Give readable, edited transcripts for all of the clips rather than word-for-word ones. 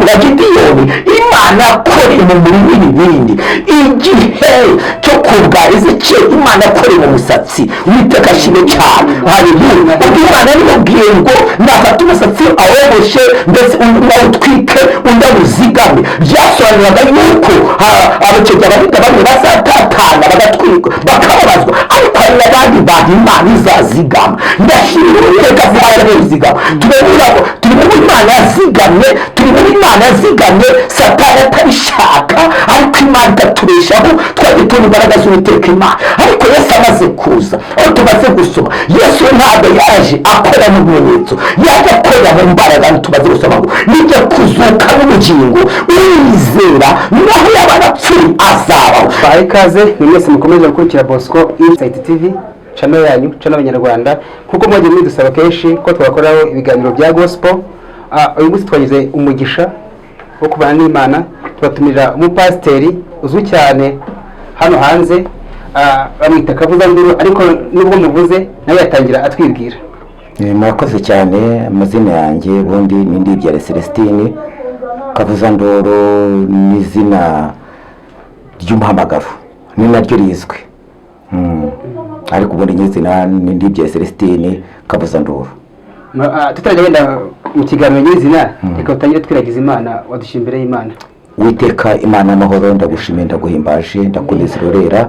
bwa Gideyoni Imana yakoreye mu murima n'ibindi igihe cyo kubwariza cye Imana yakoreye mu musatsi Uwiteka ashimwe cyane haleluya Imana yarimubwiye ngo nafata umusatsi awogoshe mbese nawutwike undawuzigame byasobanuraga yuko abakejya bahinga bamwe bazatatana bagatwika bakababazwa ariko hari n'abandi bantu Imana izazigama ndashimira Uwiteka vuba yarizigama turi muri Imana yazigamye turi muri Imana yazigamye Satani atabishaka ariko Imana ikatureshaho twagitunga imbaraga z'Uwiteka Imana ariko Yesu amaze kuza aho tumaze gusoma Yesu ntabwo yaje akora mu bimenyetso yaje akora mu mbaraga tumaze gusoma ngo nijya kuzuka n'ubugingo uwizera naho yaba arapfuye azabaho. Ikaze mwese mukomeje gukurikira Bosco Insight TV channel yanyu channel abanyarwanda kuko mwagiye mwidusaba kenshi ko twakoraho ibiganiro bya gospel. Uyu munsi twagize umugisha wo kubana n'Imana tubatumira umupasiteri uzwi cyane hano hanze bamwita Kavuzanduru ariko nubwo muvuze nawe yatangira atwibwira. Murakoze cyane amazina yanjye ubundi ni Ndibyare Celestine Kavuzanduru ni izina ry'umuhamagaro ni naryo rizwi ariko ubundi nyizina ni Ndibyare Celestine Kavuzanduru. Tutaragenda mu kiganiro nyizina reka utangire twiragiza Imana wadushimira imbere y'Imana. Uwiteka Imana amahoro ndagushimiye ndaguhimbaje ndakunezerera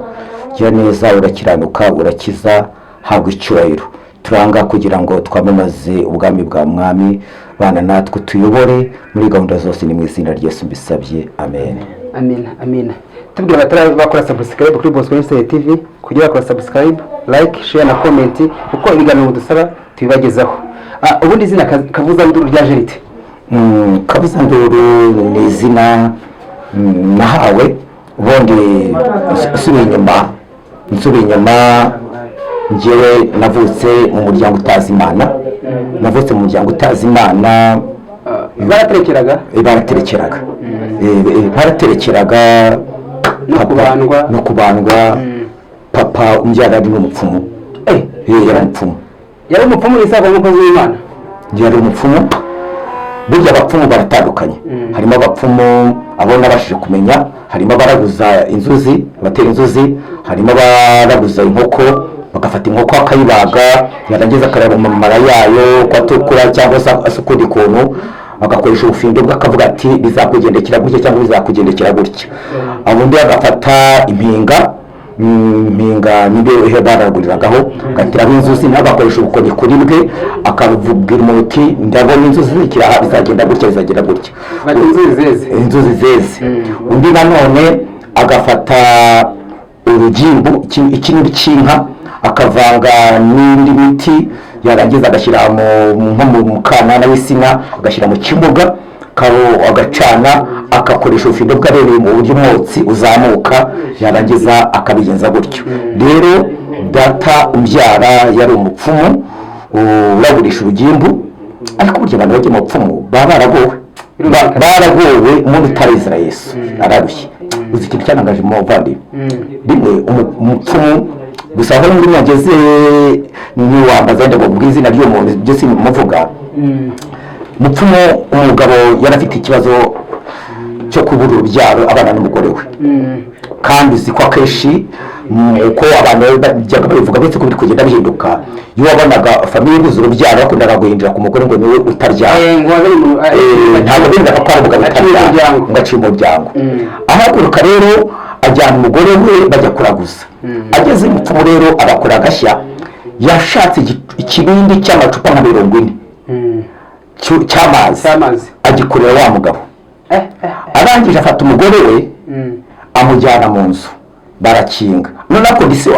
ya neza urakiranuka urakiza habwa icyubahiro turanga kugira ngo twamamaze ubwami bwa mwami bana natwe tuyobore muri gahunda zose ni mu izina rya Yesu mbisabye amen. Amen amen. Tubwira abatara subscribe kuri Bosco Insight TV kugira bakora subscribe like share na comment uko ibiganiro dusaba tubibagezaho. Ubundi izina Kavuzanduru ryaje rite? Kavuzanduru ni izina nahawe ubundi nsubiye inyuma njyewe navutse mu muryango utazi Imana navutse mu muryango utazi Imana baraterekeraga no kubandwa papa umbyara ari n'umupfumu yari umupfumu isaba umukozi w'Imana yari umupfumu. Burya abapfumu baratandukanye harimo abapfumu abo nabashije kumenya harimo baraguza inzuzi batera inzuzi harimo baraguza inkoko bagafata inkoko akayibaga yarangiza akareba mu mara yayo kwatukura cyangwa se asukundi kuntu agakoresha ubufindo bw'akavuga ati bizakugendekera gutya cyangwa bizakugendekera gutya. Abundi agafata impinga nibe ihe baraguriragaho gatira inzuzi n'agakoresha ubukoni kuri bwe akavugira umuti ndabona inzuzi zikira bizagenda gutya bizagenda gutya inzuzi zeze. Undi nanone agafata urugimbu ikintu cy'inka akavanga n'indi miti yarangiza agashyira mu kanana w'isina agashyira mu kimuga agacana akakoresha ubufindo bw'abereye mu buryo umwotsi uzamuka yarangiza akabigenza gutyo. Rero data umbyara yari umupfumu uragurisha urugimbu ariko burya abantu bajya mu pfumu baragowe umuntu utarizera Yesu ararushye. Uzi ikintu cyanangaje mu bavandimwe rimwe umupfumu gusa aho muri mwageze ni wambaza ndabo bw'izina ry'umuntu byose muvuga mupfumu umugabo yarafite ikibazo cyo kubura urubyaro abana n'umugore we kandi uzi ko akenshi uko abantu bajyaga babivuga ndetse ko biri kugenda bihinduka iyo wabonaga famiye ibuze urubyaro bakundaga guhindura ku mugore ngo niwe utaryara ntabwo bindaga ko ari umugabo utaryara ngo aciye umuryango ahaguruka rero ajyana umugore we bajya kuraguza ageze mupfumu rero abakora agashya yashatse ikibindi cy'amacupa nka 40 cy'amazi agikorera wa mugabo arangije afata umugore we amujyana mu nzu barakinga none akondisi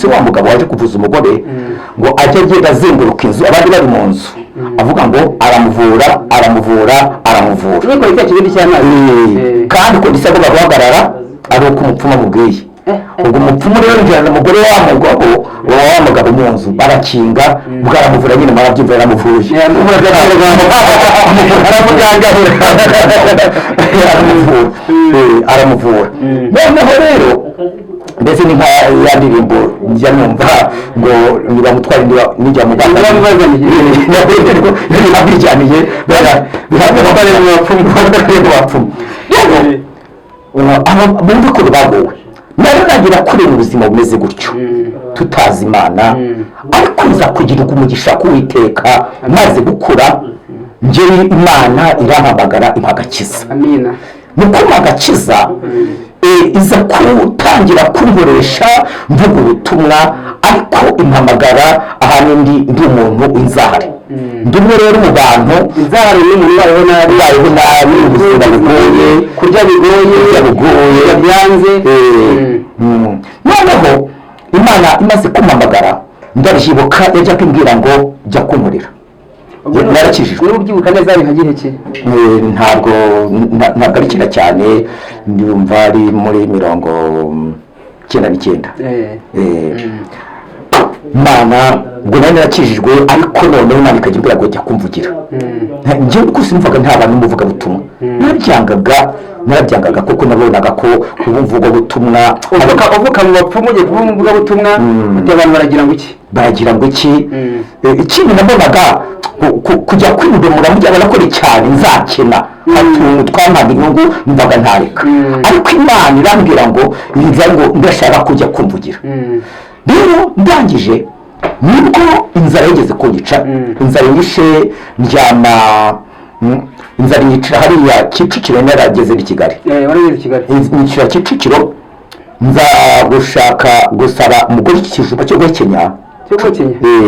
wa mugabo waje kuvuza umugore ngo ajye agenda azenguruka inzu abandi bari mu nzu avuga ngo aramuvura niko icyo kibindi cy'amazi kandi kondisi agomba guhagarara ari uko umupfumu amubwiye ubwo umupfumu rero njyana umugore wa mugabo mu nzu barakinga bwaramuvura nyine marabyumva yaramuvuye aramuvura noneho rero ndetse ni nka ya ndirimbo njya numva ngo nibamutware nijya mu Rwanda nabijyaniye bihabwa mu bapfumu bumve ko bagowe nari nagira kure mu buzima bumeze gutyo tutazi Imana ariko nza kugirirwa umugisha k'Uwiteka maze gukura njyewe Imana irampamagara impagakiza amina nuko magakiza iza kutangira kunkoresha mvuga ubutumwa ariko impamagara ahanini ndi umuntu w'inzahare ndi umwe rero mu bantu inzahare n'umuntu bayeho nabi ubuzima bugoye kurya bigoye byanze noneho Imana imaze kumpamagara ndabyibuka yajya kumbwira ngo jya kunkorera narakijijwe n'ubyibuka neza bihagiye ki ntabwo ari kina cyane ndumva ari muri 99 Imana ngo nari narakijijwe ariko noneho Imana ikagira imbere ngo jya kumvugira njyewe uko simvuga nta bantu muvuga butumwa narabyangaga kuko nabonaga ko kubumvuga butumwa uvuka mu bapfumu ugiye kuvuga butumwa abantu baragira ngo iki ikindi nabonaga kujya kwindomora mu gihe abakora cyane nzakena hatuntu twampaga inyungu mvaga ntareka ariko Imana irambwira ngo niza ngo ndashaka kujya kumvugira rero ndangije nibwo inzara yigeze kunyica inzara yishe ndyama inzara yicira hariya Kicukiro narageze i Kigali nyicira Kicukiro nza gushaka gusaba umugore ikijumba cyo Kenya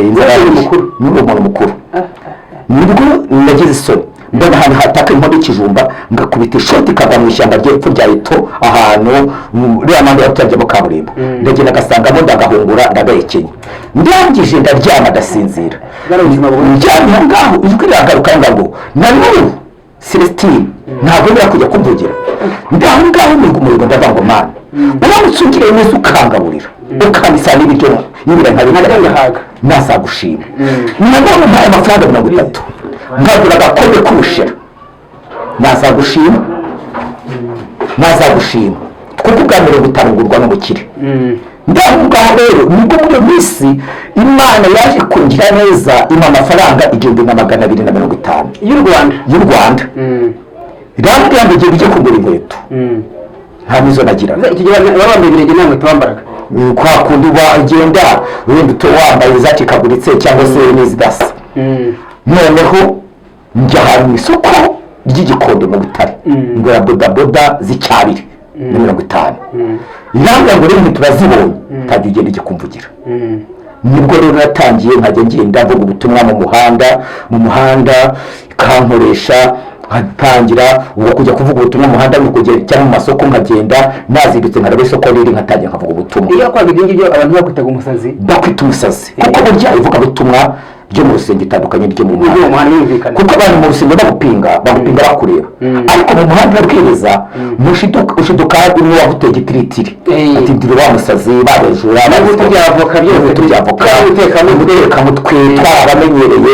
inzara y'umuntu mukuru nibwo nagize isoni mbona ahantu hataka inkono y'ikijumba ngakubita ishoti ikava mu ishyamba ry'epfo rya Eto ahantu ririya mpande y'abaturage kaburimbo ndagenda agasangamo ndagahungura ndagahekenya ndangije ndaryama ndasinzira njyamye ngaho ijwi riragaruka ngo na n'ubu Celestine ntabwo nira kujya kumvugira ndaho ngaho umuriro ndavuga ngo Mana uramutse ungiriye neza ukangaburira ukanisa n'ibiryo n'ibira nkabihaga nazagushima nabwo mpaye amafaranga 30 ngagura agakombe k'ubushera nazagushima kuko ubwa mbere butangurwa n'umukire ndavugaho rero nibwo muri minsi Imana yaje kungira neza ima amafaranga 1250 y'u Rwanda rambwira ngo igihe bijye kugura inkweto nta nizo nagira iki gihe babambaye ibirenge namwe tubambaraga kwa kundi wagenda wenda wambaye zacikaguritse cyangwa se n'izidasa noneho njya ahantu mu isoko ry'Igikondo mu Butare ngura bodaboda z'icyabiri na 50 irambwira ngo rero turazibonye ntajya ugenda ijya kumvugira nibwo rero natangiye nkajya ngenda mvuga ubutumwa mu muhanda kankoresha nkatangira uwo kujya kuvuga ubutumwa mu muhanda n'ukugera cyangwa mu masoko nkagenda nazindutse nkareba isoko riri nkatangira nkavuga ubutumwa iyo kwabiga ngibyo abantu bakwitaga umusazi kuko burya ivuga ubutumwa byo mu rusengero itandukanye ryo mu muhanda kuko abantu mu rusengero bagupinga bakureba ariko mu muhanda babwiriza ushiduka imwe waguteye igitiritiri ati ndiri wa musazi babejura byavoka byose tubyavoka uteka mutwe twaramenyereye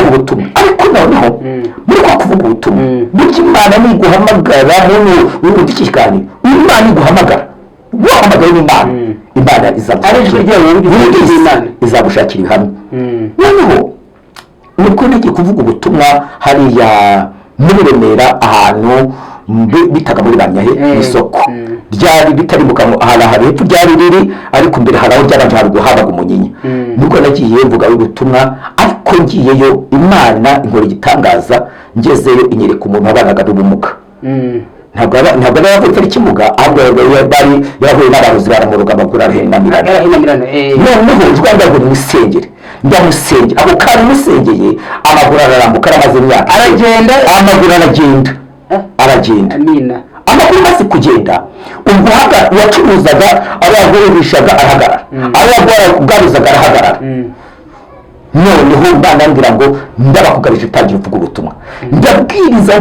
mu butumwa ariko noneho muri kwa kuvuga ubutumwa burya Imana niguhamagara muri iki kiganiro Imana iguhamagara wahamagaye Imana izagushakira ibihamya noneho nibwo nagiye kuvuga ubutumwa hariya muri Remera ahantu bitaga muri Banyahe isoko ryari bitari mu kanwa ahantu hepfo ryari riri ariko mbere haraho ryabanje haruguru habaga umunyinya nibwo nagiye mvuga ubutumwa ariko ngiyeyo Imana inkora igitangaza ngezeyo inyereka umuntu wabanaga n'ubumuga ntabwo ari yavutse ari kimuga ahubwo bari yahuye n'abarozi baramuruga amaguru arahenamirana noneho Rwanda ngo nimusengere ndamusengera ako kari musengeye amaguru ararambuka aramaze imyaka amaguru aragenda amina amakuru maze kugenda umuhaga yacuruzaga abagurishaga arahagarara abagaruzaga arahagarara noneho ndandambira ngo ndabakugarije utangiye uvuga ubutumwa ndabwiriza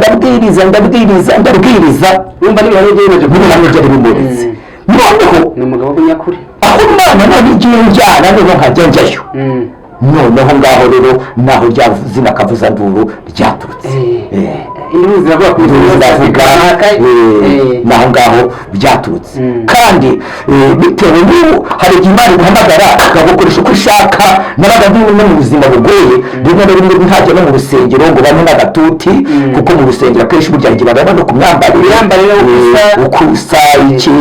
wumva n'ibihano by'Imana bimuretse noneho ni umugabo w'umunyakuri aho Imana none igiye njyana rero nkajya njyayo noneho ngaho rero naho rya zina kavuza nduru ryaturutse induru ziravuga ku naho ngaho byaturutse kandi bitewe n'ubu hari igihe Imana iguhamagara ugakoresha uko ishaka nabaga ndi no mu buzima bugoye rimwe na rimwe ntajya no mu rusengero ngo bamwe n'agatuti kuko mu rusengero akenshi burya ngira baraba no ku myambarire uko usa iki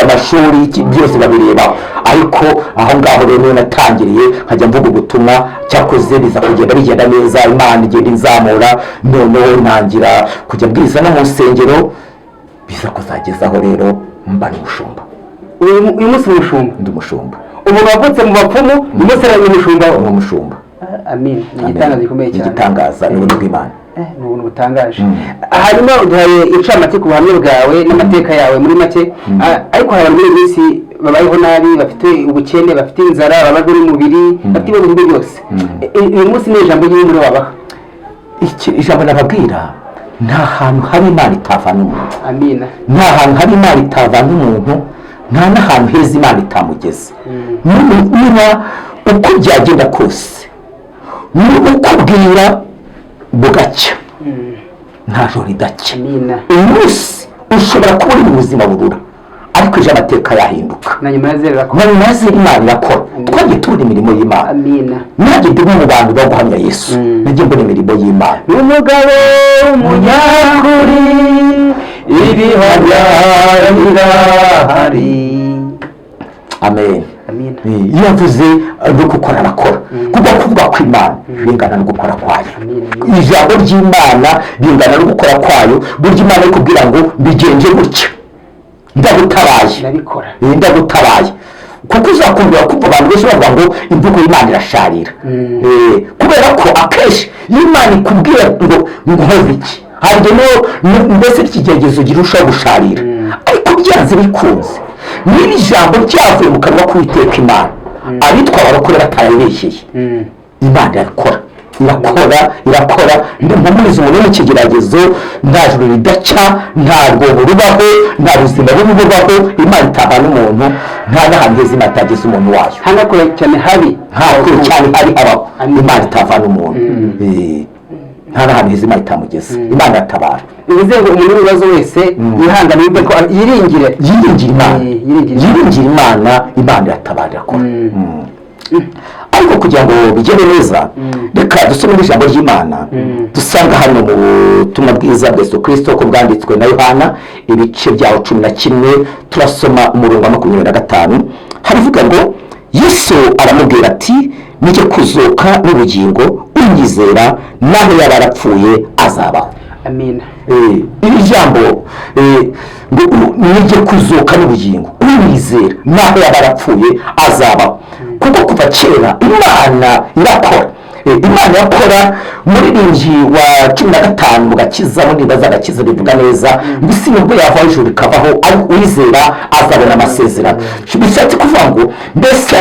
amashuri byose babirebaho ariko aho ngaho rero natangiriye nkajya mvuga ubutumwa cyakoze biza kugenda bigenda neza Imana igenda inzamura noneho ntangira kujya bwiriza no mu rusengero biza kuzagezaho rero mba n'umushumba. Uyu munsi umushumba ndi umushumba ubu wavutse mu bapfumu uyu munsi ari umushumba. Amen. Igitangaza gikomeye cyane. Igitangaza ni ubuntu bw'Imana. Ni ubuntu butangaje. Hanyuma uduhaye incamake ku buhamya bwawe n'amateka yawe muri make ariko hari abantu muri minsi babayeho nabi bafite ubukene bafite inzara babajwe n'umubiri bafite ibibazo byose. Uyu munsi ni ijambo ry'Imana wabaha. Ijambo nababwira nta hantu hari Imana itavana umuntu. Amina. Nta hantu hari Imana itavana umuntu nta n'ahantu heza Imana itamugeza. Niba uko byagenda kose ukubwira bugacya nta joro ridacya. Uyu munsi ushobora kuba uri mu buzima burura ariko ejo amateka yahinduka na nyuma yazera Imana irakora twagiye tubona imirimo y'Imana. Nanjye ndi mu bantu bo guhamya Yesu nagiye mbona imirimo y'Imana. Umugabo w'umunyakuri ibihamya birahari. Amen. Iyo mvuze no gukora arakora kuko kuvuga ko Imana bingana no gukora kwayo. Ijambo ry'Imana bingana no gukora kwayo burya Imana ikubwira ngo mbigenje gutya ndagutabaye kuko uzakumvira kumva abantu benshi bavuga ngo imvugo y'Imana irasharira kubera ko akenshi iyo Imana ikubwira ngo nkoze iki hari mbese ikigeragezo girushaho gusharira ariko byanze bikunze niba ijambo ryavuye mu kanwa k'Uwiteka Imana abitwa barakora batarabeshyeye Imana irakora mpumuriza umuntu mu kigeragezo nta juru ridaca nta rwobo rubaho nta buzima bubi bubaho Imana itavana umuntu nta n'ahantu heza Imana itageza umuntu wayo hanakure cyane habi abaho Imana itavana umuntu nta n'ahantu heza Imana itamugeza Imana iratabara. Bivuze ngo umuntu w'ibibazo wese yihangane yumve ko yiringira Imana Imana iratabara irakora. Ariko kugira ngo bigende neza reka dusome ijambo ry'Imana dusanga hano mu butumwa bwiza bwa Yesu Kristo ko bwanditswe na Yohana ibice byaho 11 turasoma umurongo wa 25 harivuga ngo Yesu aramubwira ati nijye kuzuka n'ubugingo unyizera naho yaba yarapfuye azabaho. Amen. Iri jambo nijye kuzuka n'ubugingo unyizera naho yaba yarapfuye azabaho kuko kuva kera Imana irakora. Imana yakora umuririmbyi wa 15 mu gakiza mu ndirimbo z'agakiza bivuga neza mbisi nubwo yava ijuru kavaho ariko uwizera azabona amasezerano. Bishatse kuvuga ngo mbese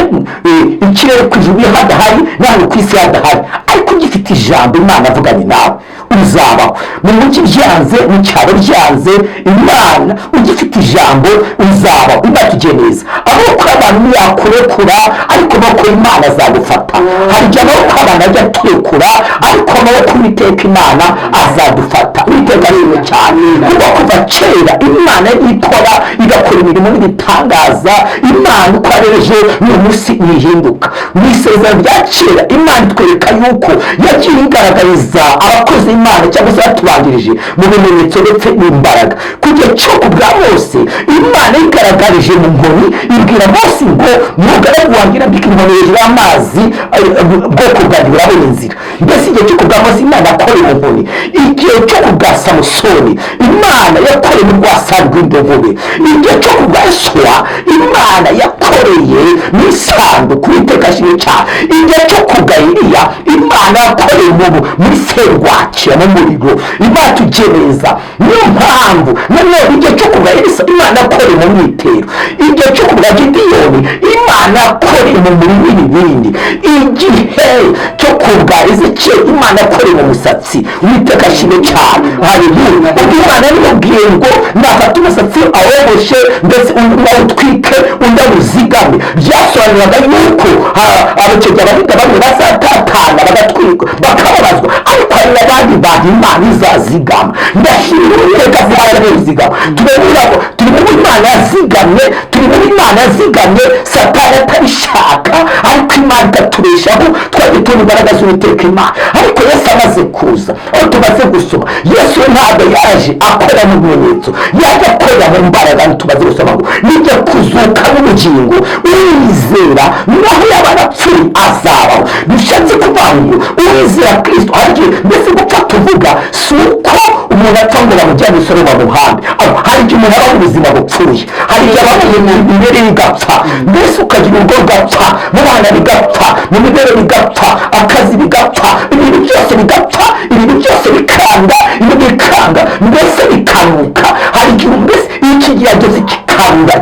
ikirere ku ijuru hadahari naho ku isi hadahari ariko gifite ijambo Imana avuganye nawe uzabaho mu mujyi byanze mu cyaro byanze Imana ugifite ijambo uzabaho ibatugeneza aho kuri abantu yakurekura ariko bako Imana azagufata hari jana ko abantu ajya turekura ariko amaboko y'Uwiteka Imana azadufata. Uwiteka ari cyane kuko kuva kera Imana ikora igakora imirimo n'ibitangaza Imana ukoreje n'umunsi yihinduka mu isezerano rya kera Imana itwereka yuko yagiye igaragariza abakozi Imana cyangwa se batubanjirije mu bimenyetso ndetse n'imbaraga kujya cyo kubwa Mose Imana igaragarije mu nkoni ibwira Mose ngo mugaragu wangira bikirimo hejuru y'amazi bwoko bwanjye burabona inzira. Mbese igihe cyo kubwa Mose Imana akora mu nkoni igihe cyo kubwa Samusoni Imana yakoreye mu rwasari rw'indogobe igihe cyo kubwa Yoswa Imana yakoreye mu isanduku Uwiteka ashimwe cyane igihe cyo kubwa Eliya Imana yakoreye muri serwakira mu muriro Imana tugereza niyo mpamvu nanone igihe cyo kubwa Elisa Imana yakoreye mu mwitero igihe cyo kubwa Gideyoni Imana yakoreye mu muriro n'ibindi igihe cyo kubwa Ezekiel Imana yakoreye mu musatsi Uwiteka ashimwe cyane. Haleluya. Imana yamubwiye ngo nafata umusatsi awogoshe ndetse awutwike undawuzigame byasobanuraga yuko abakejya bahiga bamwe bazatatana bagatwika bakababazwa ariko hari abandi bantu Imana izazigama. Ndashimira Uwiteka kuba yarazigama. Turabona ko turi mu Imana yazigamye, turi mu Imana yazigamye Satani atabishaka, ariko Imana ikatubeshaho. Twajya tubona imbaraga z'Uwiteka Imana. Ariko Yesu amaze kuza, aho tumaze gusoma, Yesu ntabwo yaje akora mu bimenyetso, yaje akorera mu mbaraga. Tumaze gusoma ngo nijya kuzuka n'ubugingo, uwizera naho yaba arapfuye azabaho. Bishatse kuvuga ngo uwizera Kristo agiye mbese gupfa tuvuga si uko umuntu apfa ngo bamujyane isoro bamuhambe. Hari igihe umuntu aba mu buzima bupfuye, hari igihe aba mu mibereho igapfa, mbese ukagira urugo rugapfa, mu bana bigapfa, mu mibereho bigapfa, akazi bigapfa, ibintu byose bigapfa, ibintu byose bikanga, ibintu bikanga, mbese bikanuka. Hari igihe mbese iyo ikigeragezo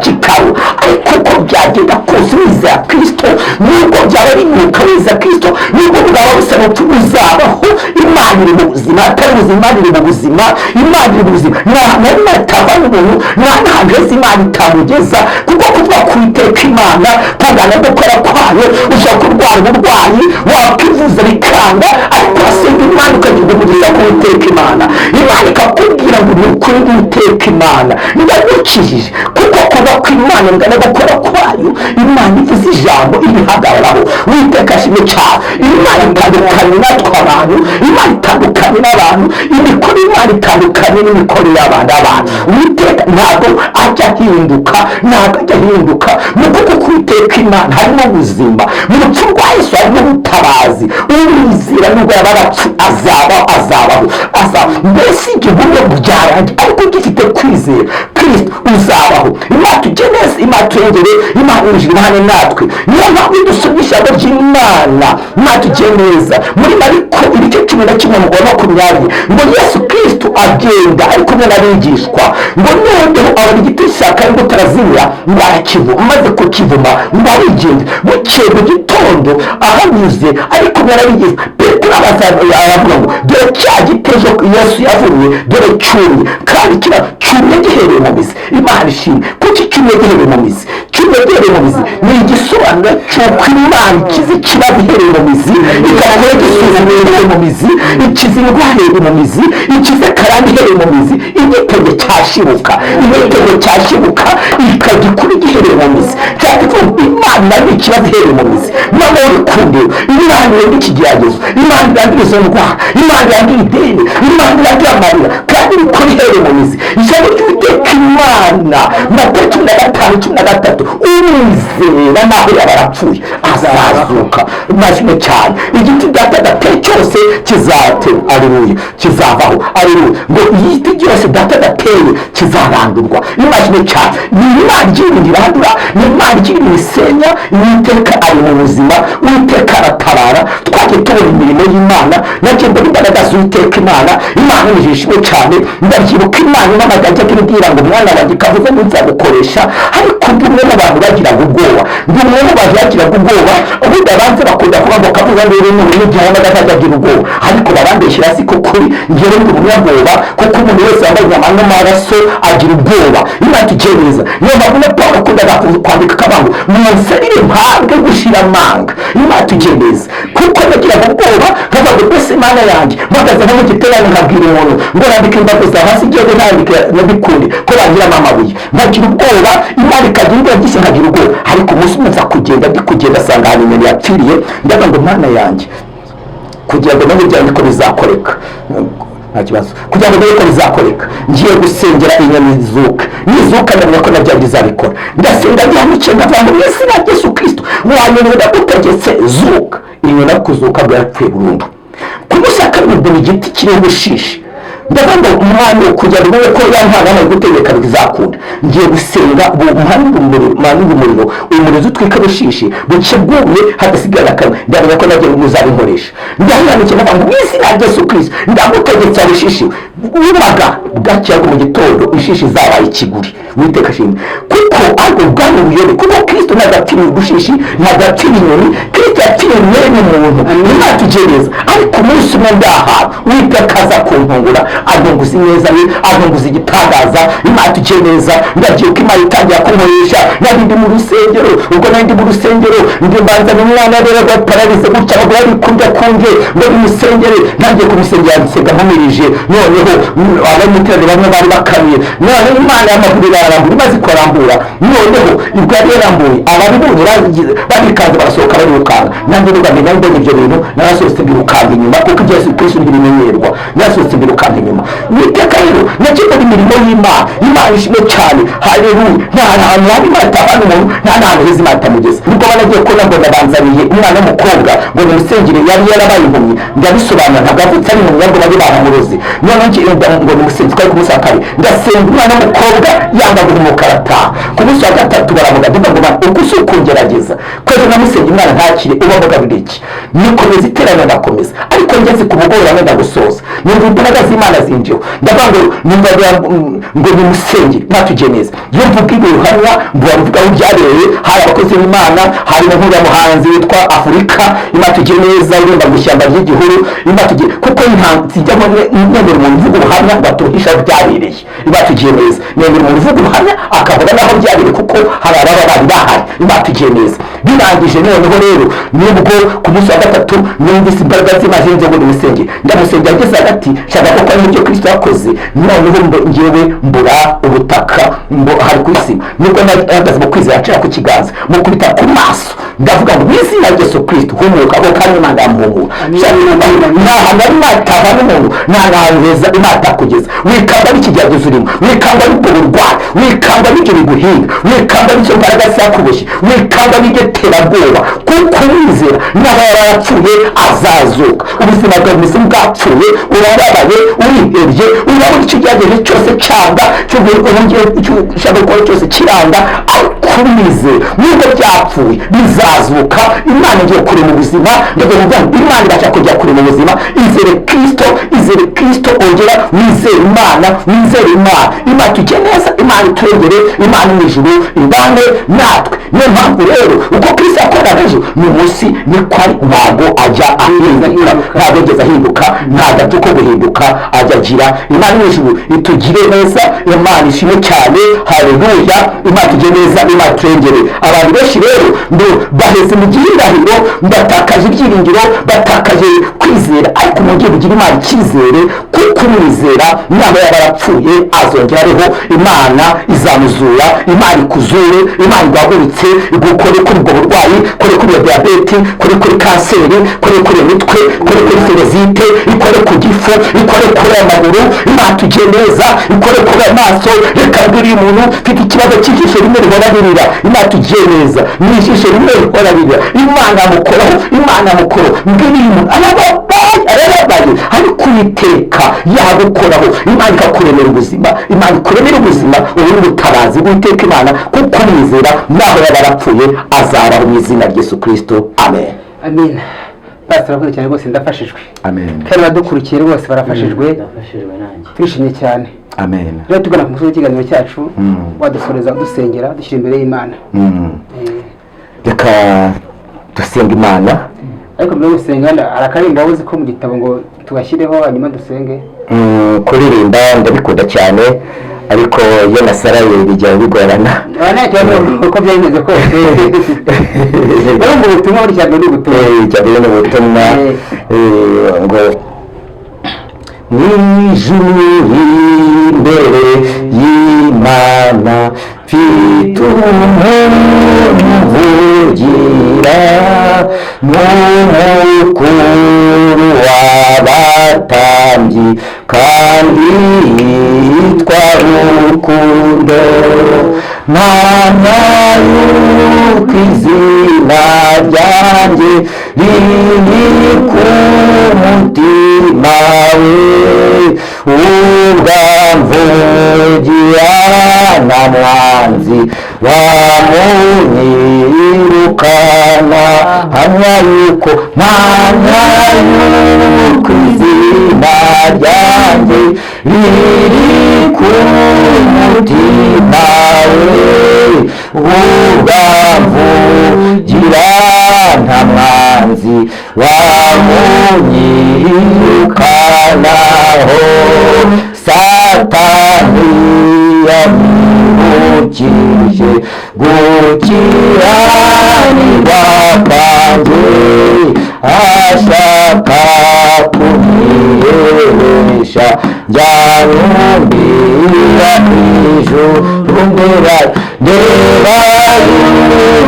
kikaru, ariko uko byagenda kose wizera Kristo, nubwo byaba binuka wizera Kristo, nubwo bwaba busa n'upfu uzabaho. Imana iri mu buzima, atari ubuzima, Imana iri mu buzima, Imana iri mu buzima. Nta hantu hatavana umuntu, nta hantu heza Imana itamugeza, kuko kuvuga ku Uwiteka Imana kungana gukora kwayo. Ushobora kurwara uburwayi wakwivuza bikanga, ariko wasenga Imana ukagira umugisha ku Uwiteka Imana. Imana ikakubwira ngo ni ukuri Uwiteka Imana ndagukijije, kuko kuba kw'Imana ngana gukora kwayo. Imana ivuze ijambo ibihagararaho. Uwiteka ashimwe cyane. Imana itandukanye natwe abantu, Imana itandukanye n'abantu, imikoro Imana itandukanye n'imikoro y'abandi. Uwiteka ntabwo ajya ahinduka, ntabwo ajya ahinduka. Mu kuko k'Uwiteka Imana harimo ubuzima, mu rupfu rwa Yesu harimo ubutabazi. Uwizera nubwo yaba arapfu azabaho. Mbese igihugu byarangiye, ariko gifite kwizera Kristo uzabaho. Imana tujye neza, Imana turengere, Imana yinjira hano natwe. Niyo mpamvu dusoma ijambo ry'Imana, Imana tujye neza. Muri Mariko ibice 11 mu 20 ngo Yesu Kristo agenda ari kumwe n'abigishwa, ngo noneho abona igiti cy'akari ngo tarazimira, ngo arakivuma. Maze kukivuma ngo arigenda. Bukeye mu gitondo ahanyuze ari kumwe n'abigishwa, Petero aravuga ngo dore cya giti Yesu yavuye, dore cyumye, kandi cyumye gihereye mu mizi. Imana ishimwe. Kuki cyumye gihereye mu mizi? Cyumye gihereye mu mizi ni igisobanuro cy'uko Imana ikiza ikibazo ihereye mu mizi, ikakora igisubizo ihereye mu mizi, ikiza indwara ihereye mu mizi, ikiza karande ihereye mu mizi, igitego cyashibuka ikagikura gihereye mu mizi. Cyanditse ngo Imana nayo ikibazo ihereye mu mizi. Mama urukundo, Imana iranga ikigeragezo, Imana iranga izo ndwara, Imana iranga ideni, Imana iranga amarira, kandi ikora ihereye mu mizi. Ijambo ry'Uwiteka Imana Matayo 15:13, uwizera naho yaba arapfuye azazuka. Mazime cyane. Igiti datadateye cyose kizatera, aleluya, kizavaho, aleluya. Ngo igiti cyose datadateye kizarandurwa. Imagine cyane. Ni Imana igiye irandura, ni Imana igiye isenya. Uwiteka ari mu buzima, Uwiteka aratabara. Twagiye tubona imirimo y'Imana, nagiye mbona imbaraga z'Uwiteka Imana. Imana nijishwe cyane. Ndabyibuka Imana n'amagajya akibwira ngo mwana wanjye kavuze ngo nzagukoresha, ariko ndi umwe mu bantu bagiraga ubwoba, ubundi abanze bakunda kuba ngo kavuga ngo rero n'ubu gihana batagira ubwoba, ariko barambeshyira si ko kuri njyewe ndi umunyabwoba, kuko umuntu wese wambaye inyama n'amaraso agira ubwoba. Imana tugereza. Niyo mpamvu na Pawulo akundaga kwandika akabango munsabire mpabwe gushira amanga. Imana tugereza. Kuko nagiraga ubwoba nkavuga ngo mbese Imana yanjye mpagaze nko mu giterane nkabwira umuntu ngo nandike imbago za hasi igihe nandike nabikundi ko bagiramo amabuye, nkagira ubwoba. Imana ikagira ubwoba byose nkagira ubwoba, ariko umunsi umwe nza kugenda asanga hari inyoni yapfiriye. Ndavuga ngo Mana yanjye kugira ngo nabyo byanjye ko bizakoreka, nta kibazo, kugira ngo nabyo ko bizakoreka ngiye gusengera inyoni nizuka ndabona ko nabyo bizabikora. Ndasenga gihanukiye ndavuga ngo Yesu na Yesu Kristo wanyoni ndagutegetse zuka. Inyoni kuzuka bwarapfuye burundu. Kumushaka mbona igiti kiriho ubushishi, ndavuga ngo umwana kugira ngo ko yankana no gutegeka bizakunda. Ngiye gusenga umuriro umurizo utwika bushishi bucyeguye hadasigara kamwe. Ndavuga ko nagiye muzabinkoresha. Ndahananikiye ndavuga ngo Yesu na Yesu Kristo ndagutegetse bushishi ubaga bwacyaga mu gitondo ishishi zabaye ikiguri. Uwiteka ashimwe kuko ariko bwami buyobe kuko Kristo nagatinya ubushishi nagatinya inyoni Kristo yatinya mwene muntu nimatugereza ariko umunsi umwe ndaha Uwiteka aza kuntungura antunguza ineza ye antunguza igitangaza nimatugereza ndagiye ko Imana itangira kunkoresha nari ndi mu rusengero ubwo nari ndi mu rusengero ndi mbanza n'umwana rero gapararize gutya bagura ari kurya kunje ngo bimusengere ntangiye kumusengera nsenga nkomirije noneho abanyiterane bamwe bari bakanuye none Imana y'amaguru yarambura imaze kurambura noneho ibwo yari yarambuye ababibonye barikanze barasohoka barirukanga nanjye nubamenya mbonye ibyo bintu narasohotse mbirukanga inyuma kuko ibyo Yesu Kristo ntibimenyerwa narasohotse mbirukanga inyuma Uwiteka rero nakikora imirimo y'Imana Imana ishimwe cyane haleluya nta hantu haba Imana itabana umuntu nta hantu heza Imana itamugeza nubwo banagiye kubona ngo ndabanzaniye umwana w'umukobwa ngo nimusengere yari yarabaye impumyi ndabisobanura ntabwo avutse ari impumyi ahubwo bari baramuroze noneho ngo nimusenge twari ku munsi wa kabiri ndasenga umwana w'umukobwa yanga guhumuka arataha ku munsi wa gatatu baravuga ngo uko si ukungerageza kwezi namusenge umwana ntakire ubavuga buri iki nikomeza iterana ndakomeza ariko ngeze ku mugoroba wenda gusoza numva imbaraga z'Imana zinjiyeho ndavuga ngo ngo nimusenge mwatugiye neza iyo mvuga ibi ruhamya ngo bavuga aho byabereye hari abakozi b'Imana hari n'umuhanzi witwa Afurika imatugiye neza uririmba mu ishyamba ry'igihuru imatugiye kuko zijyamo nemera umuntu uvuga ubuhamya batuhisha byabereye imatugiye neza nemera umuntu uvuga ubuhamya akavuga naho byabereye kuko hari ababa bari bahari imatugiye neza birangije noneho rero nubwo ku munsi wa gatatu numvise imbaraga z'Imana zinze ngo nimusenge ndamusengera ageze hagati shaka ko ari ibyo Kristo yakoze noneho ngewe mbura ubutaka hari ku isi nubwo nahagaze mu kwizera nshaka ku kiganza mu kubita ku maso ndavuga ngo n'izina rya Yesu Kristo humuka ko kandi Imana yamuhumura ntahantu ari matava n'umuntu ntahantu heza Imana itakugeza wikanga n'ikigeragezo urimo wikanga n'ubwo burwayi wikanga n'ibyo biguhinga wikanga n'icyo mbaraga zakuboshye wikanga n'ibyo terabwoba kuko wizera n'aho yarapfuye azazuka ubuzima bwawe bumeze bwapfuye urababaye urihebye urabona icyo ugerageje cyose cyanga ushaka gukora cyose kiranga ariko wizera nubwo byapfuye bizazuka Imana igiye kure mu buzima ndagira ngo Imana irashaka kujya kure mu buzima izere Kristo ongera wizere Imana Imana tujye neza Imana iturengere Imana mu ijuru ibane natwe niyo mpamvu rero uko Kristo yakoraga ejo ni munsi ni kwari ntabwo ajya ahinduka ntabwo ageze ahinduka nta gato ko guhinduka ajya agira Imana mu ijuru itugire neza Imana ishimwe cyane haleluya Imana tujye neza Imana turengere abantu benshi rero baheze mu gihirahiro batakaje ibyiringiro batakaje kwizera ariko mu gihe ugira Imana icyizere kuko umwizera Imana yabarapfuye azongeraho Imana izamuzura Imana ikuzure Imana igahagurutse igukore kuri ubwo burwayi kuri diyabete kuri kanseri kuri imitwe kuri ferezite ikore ku gifu ikore kuri amaguru Imana tujye neza ikore kuri amaso reka mbiri umuntu ufite ikibazo cy'ijisho rimwe rihora ririra Imana tujye neza n'ijisho rimwe rihora ririra Imana mukoro mbiri umuntu arababaye ariko Uwiteka yagukoraho Imana ikakuremera ubuzima Imana ikuremera ubuzima ubu n'ubutabazi Uwiteka Imana kuko mwizera naho yabarapfuye azabaho mu izina rya Yesu Kristo amen amen Pastor urakoze cyane rwose ndafashijwe amen kandi badukurikiye rwose barafashijwe nanjye twishimye cyane amen rero tugana ku musozi w'ikiganiro cyacu wadusoreza dusengera dushyira imbere y'Imana reka dusenga Imana ariko mbere yo gusenga arakarimba wabuze ko mu gitabo ngo tubashyireho hanyuma dusenge kuririmba ndabikunda cyane ariko iyo nasaraye bijya bigorana uko byari bimeze kose rero ngo ubutumwa buri cyane ni ubutumwa cyane ni ubutumwa ngo n'ijuru imbere y'Imana mfite umuntu uvugira n'umukuru w'abatambyi kandi yitwa Rukundo mpamya yuko izina ryanjye riri ku mutima we ubwamvugira na mwanzi wamunyirukana hamya yuko izina ryanjye riri ku mutima ubavugira nta mwanzi wamunyirukanaho. Satani yamwibukije gukiranirwa kwanjye, ashaka kunyiheresha njyanumbira ijuru ndeba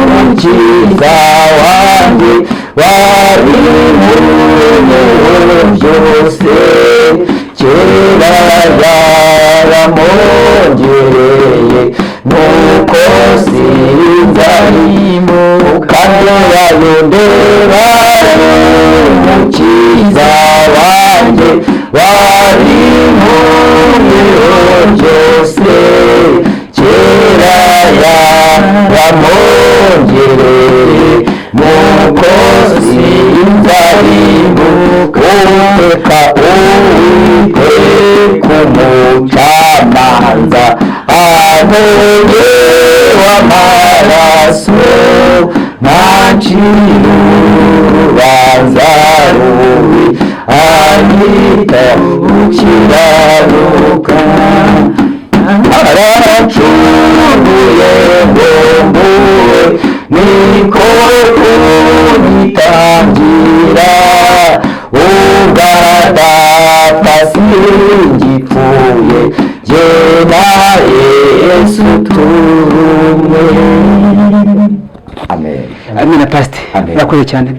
umukiza wanjye wabintumye byose, kera yaramwongereye nuko sinzarimuka, nderayo ndeba umukiza wanjye wabintumye byose, kera yaramwongereye nuko sinzarimuka. Uwiteka Uwiteka umucamanza antoye w'amaraso, ntancira urubanza rubi, anyita gukiranuka. Aracunguye ngo mbuwe, niko kunyitangira, ubwadapfa singipfuye, jye na Yesu turumwe. Amen. Amina pastor. Urakoze cyane,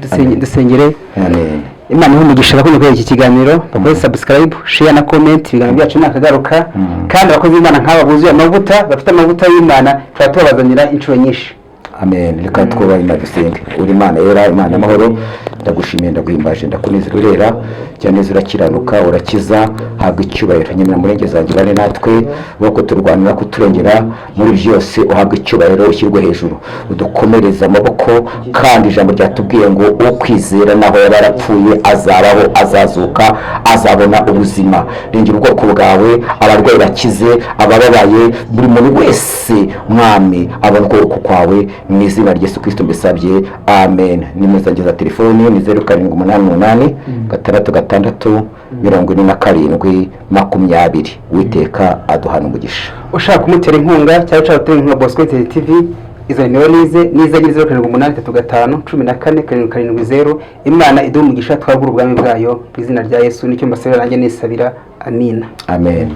dusengere. Amen. Imana ihumugisha abakunze kureba iki kiganiro, bakore subscribe, share na comment, ibiganiro byacu nakagaruka. Kandi abakozi b'Imana nk'aba buzuye amavuta, bafite amavuta y'Imana, tuba tubazanira inshuro nyinshi. Amen. Reka twubahe Imana dusenge. Uri Imana yera, Imana amahoro, ndagushimiye ndaguhimbaje ndakunezera, urera cyane, urakiranuka, urakiza, habwa icyubahiro. Nyamara murengezi wanjye bane natwe, boko turwanira kuturengera muri byose, uhabwa icyubahiro, ushyirwe hejuru, udukomereza amaboko. Kandi ijambo ryatubwiye ngo ukwizera naho yaba yarapfuye azabaho, azazuka, azabona ubuzima. Rengera ubwoko bwawe, abarwayi bakize, abababaye, buri muntu wese mwami abona ukuboko kwawe, mu izina rya Yesu Kristo mbisabye, amen. Nimuzangeza telefoni ni 0788 666 47 Uwiteka aduhana umugisha. Ushaka kumutera inkunga cyangwa ushaka gutera inkunga Bosco TV, izo nimero nize 0788 15 14 770. Imana iduhe umugisha, twagura ubwami bwayo mu izina rya Yesu, nicyo mbasabira nanjye nisabira. Amina. Amen.